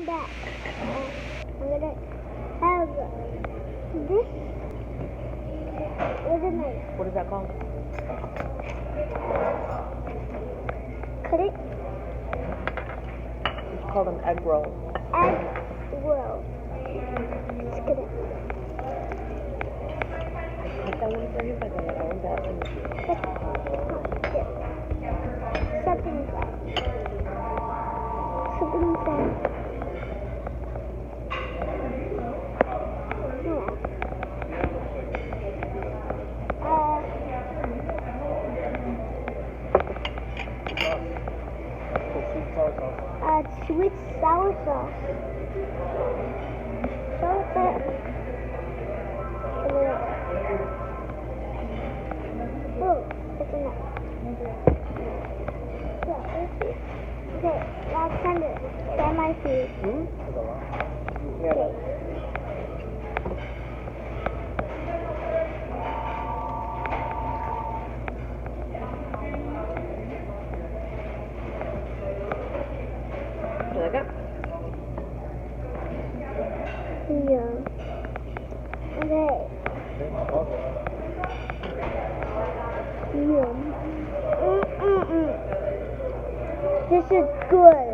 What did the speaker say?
back. I'm gonna have this with a knife. What is that called? Cut it. It's called an egg roll. Egg roll. Let's get it. Cut that one for you, but I want that one. Something inside. Something inside. Sweet sour sauce. Show it. Oh, it's enough. Okay, that's tender. Try my food. Yeah. Okay. You like it? Yeah. Okay. Yum. This is good.